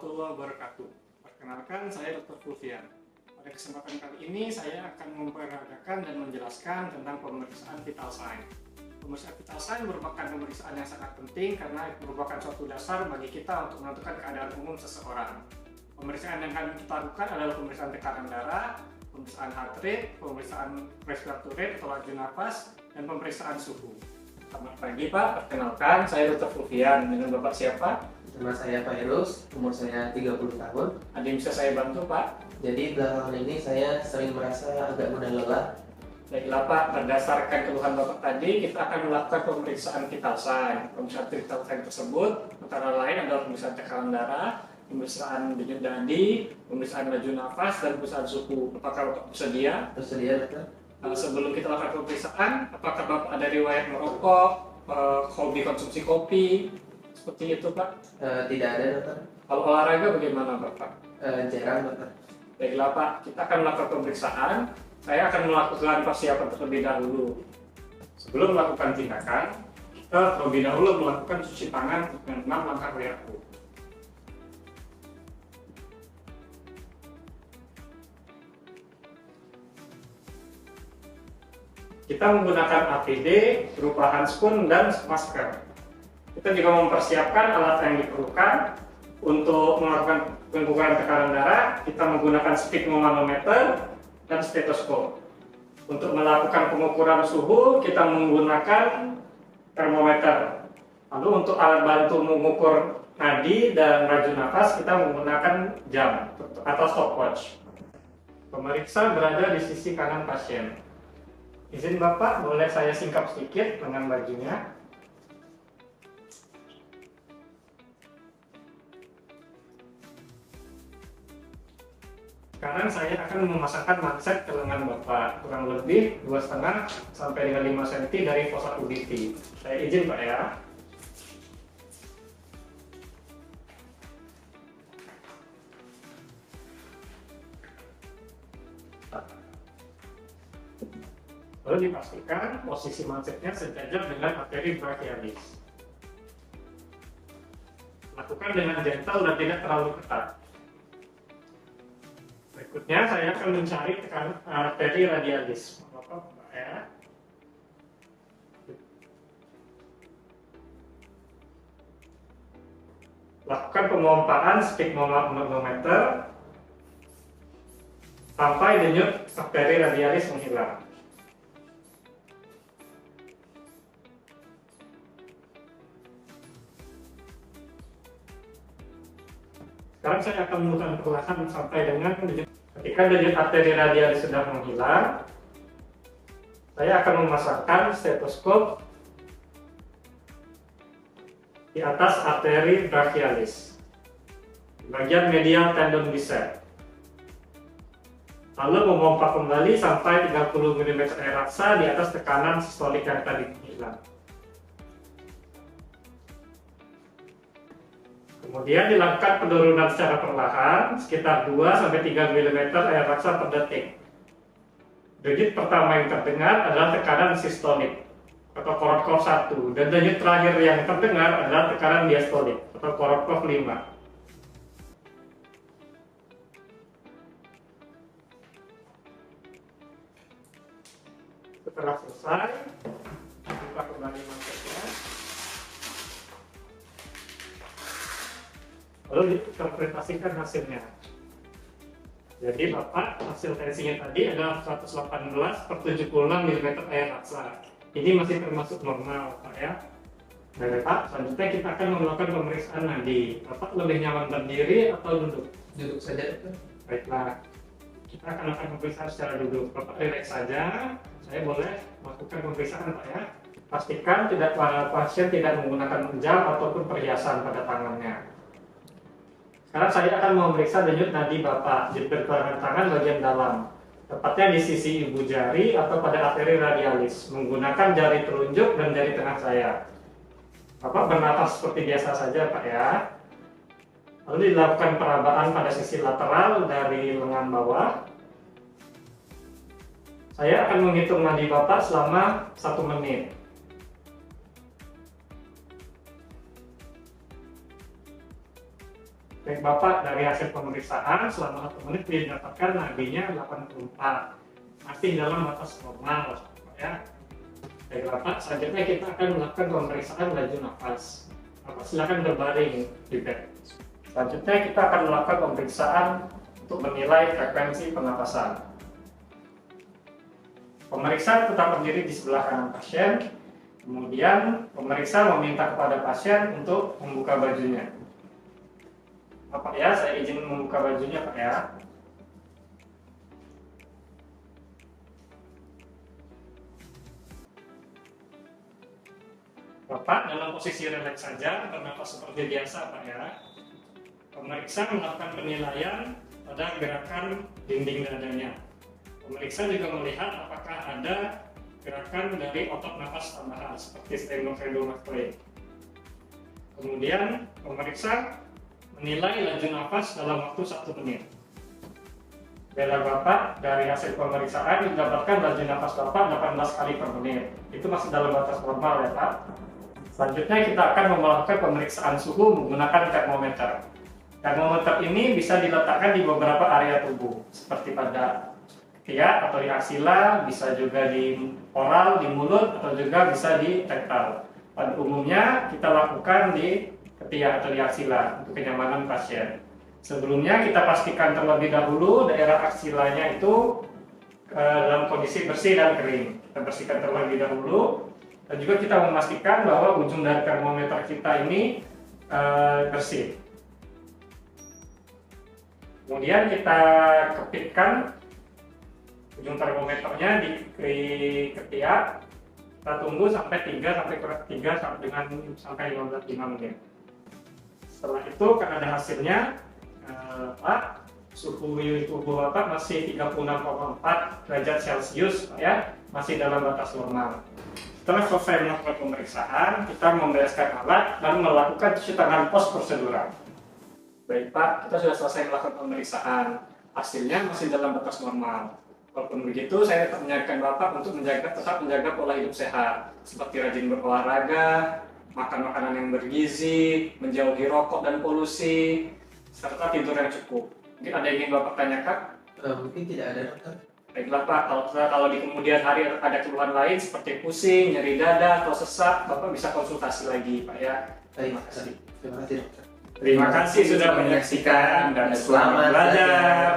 warahmatullahi wabarakatuh. Perkenalkan, saya Dr. Fulvian. Pada kesempatan kali ini, saya akan memperagakan dan menjelaskan tentang pemeriksaan vital sign. Pemeriksaan vital sign merupakan pemeriksaan yang sangat penting karena merupakan suatu dasar bagi kita untuk menentukan keadaan umum seseorang. Pemeriksaan yang akan kita lakukan adalah pemeriksaan tekanan darah, pemeriksaan heart rate, pemeriksaan respiratory rate atau laju nafas, dan pemeriksaan suhu. Selamat pagi Pak, perkenalkan saya Dr. Fulvian. Dengan Bapak siapa? Nama saya Pak Erus, umur saya 30 tahun. Ada yang bisa saya bantu Pak? Jadi belakangan ini saya sering merasa agak mudah lelah. Baiklah Pak, berdasarkan keluhan Bapak tadi, kita akan melakukan pemeriksaan vital sign. Pemeriksaan vital sign tersebut antara lain adalah pemeriksaan tekanan darah, pemeriksaan denyut nadi, pemeriksaan laju nafas, dan pemeriksaan suhu. Apakah Bapak bersedia? Bersedia, dokter? Sebelum kita lakukan pemeriksaan, apakah Bapak ada riwayat merokok, hobi konsumsi kopi, seperti itu Pak? Tidak ada, dokter. Kalau olahraga bagaimana Bapak? Jarang, dokter. Baiklah Pak, kita akan melakukan pemeriksaan. Saya akan melakukan persiapan terlebih dahulu. Sebelum melakukan tindakan, kita terlebih dahulu melakukan cuci tangan dengan 6 langkah WAU. Kita menggunakan APD berupa handscoon dan masker. Kita juga mempersiapkan alat yang diperlukan untuk melakukan pengukuran tekanan darah. Kita menggunakan sphygmomanometer dan stetoskop. Untuk melakukan pengukuran suhu, kita menggunakan termometer. Lalu untuk alat bantu mengukur nadi dan laju nafas, kita menggunakan jam atau stopwatch. Pemeriksa berada di sisi kanan pasien. Izin Bapak, boleh saya singkap sedikit dengan bajunya? Sekarang saya akan memasangkan manset ke lengan Bapak, kurang lebih 2,5 sampai dengan 5 cm dari fossa ubiti. Saya izin Pak ya. Lalu dipastikan posisi mansetnya sejajar dengan arteri brachialis. Lakukan dengan gentle dan tidak terlalu ketat. Berikutnya saya akan mencari tekanan arteri radialis. Bapak ya. Lakukan pemompaan sphygmomanometer sampai denyut arteri radialis menghilang. Sekarang saya akan melakukan perlahan sampai dengan ketika denyut arteri radialis sudah menghilang, saya akan memasangkan stetoskop di atas arteri brachialis, bagian medial tendon bicep. Lalu memompa kembali sampai 30 mm air raksa di atas tekanan sistolik yang tadi hilang. Kemudian dilakukan penurunan secara perlahan sekitar 2-3 mm air raksa per detik. Denyut pertama yang terdengar adalah tekanan sistolik atau Korotkov 1 dan denyut terakhir yang terdengar adalah tekanan diastolik atau Korotkov 5. Setelah selesai, buka kembali mansetnya. Lalu diinterpretasikan hasilnya. Jadi Bapak, hasil tensinya tadi adalah 118/76 mm air raksa. Ini masih termasuk normal Pak ya. Baik Pak, selanjutnya kita akan melakukan pemeriksaan nadi. Bapak lebih nyaman berdiri atau duduk? Duduk saja, dokter. Baiklah, kita akan melakukan pemeriksaan secara duduk. Bapak relax saja, saya boleh melakukan pemeriksaan Pak ya. Pastikan pasien tidak menggunakan jam ataupun perhiasan pada tangannya. Sekarang saya akan memeriksa denyut nadi Bapak di pergelangan tangan bagian dalam, tepatnya di sisi ibu jari atau pada arteri radialis, menggunakan jari telunjuk dan jari tengah saya. Bapak bernapas seperti biasa saja Pak ya. Lalu dilakukan perabaan pada sisi lateral dari lengan bawah. Saya akan menghitung nadi Bapak selama 1 menit. Baik Bapak, dari hasil pemeriksaan selama 1 menit didapatkan nadinya 84, masih dalam batas normal ya. Baik Bapak, selanjutnya kita akan melakukan pemeriksaan laju nafas. Bapak silakan berbaring di bed. Selanjutnya kita akan melakukan pemeriksaan untuk menilai frekuensi pernapasan. Pemeriksa tetap berdiri di sebelah kanan pasien. Kemudian pemeriksa meminta kepada pasien untuk membuka bajunya. Bapak ya, saya izin membuka bajunya Pak ya. Bapak dalam posisi rileks saja, bernapas seperti biasa Pak ya. Pemeriksa melakukan penilaian pada gerakan dinding dadanya. Pemeriksa juga melihat apakah ada gerakan dari otot napas tambahan seperti sternocleidomastoid. Kemudian pemeriksa menilai laju nafas dalam waktu 1 menit. Bela Bapak, dari hasil pemeriksaan didapatkan laju nafas Bapak 18 kali per menit. Itu masih dalam batas normal ya Pak. Selanjutnya kita akan melakukan pemeriksaan suhu menggunakan termometer. Termometer ini bisa diletakkan di beberapa area tubuh, seperti pada ketiak atau di aksila, bisa juga di oral, di mulut, atau juga bisa di rektal. Pada umumnya kita lakukan di ketiak atau di aksila untuk kenyamanan pasien. Sebelumnya kita pastikan terlebih dahulu daerah aksilanya itu dalam kondisi bersih dan kering. Kita bersihkan terlebih dahulu dan juga kita memastikan bahwa ujung dari termometer kita ini bersih. Kemudian kita kepitkan ujung termometernya di ketiak. Kita tunggu sampai 15 menit. Setelah itu karena ada hasilnya, Pak, suhu tubuh Bapak masih 36,4 derajat Celcius Pak ya, masih dalam batas normal. Setelah selesai melakukan pemeriksaan, kita membereskan alat dan melakukan cuci tangan pos prosedural. Baik Pak, kita sudah selesai melakukan pemeriksaan. Hasilnya masih dalam batas normal. Walaupun begitu, saya tetap menyarankan Bapak untuk tetap menjaga pola hidup sehat, seperti rajin berolahraga, makan makanan yang bergizi, menjauhi rokok dan polusi, serta tidur yang cukup. Mungkin ada yang ingin Bapak tanyakan? Mungkin tidak ada dokter. Baiklah Pak, kalau di kemudian hari ada keluhan lain seperti pusing, nyeri dada, atau sesak, Bapak bisa konsultasi lagi Pak ya. Terima kasih dokter. Terima kasih sudah menyaksikan dan selamat belajar.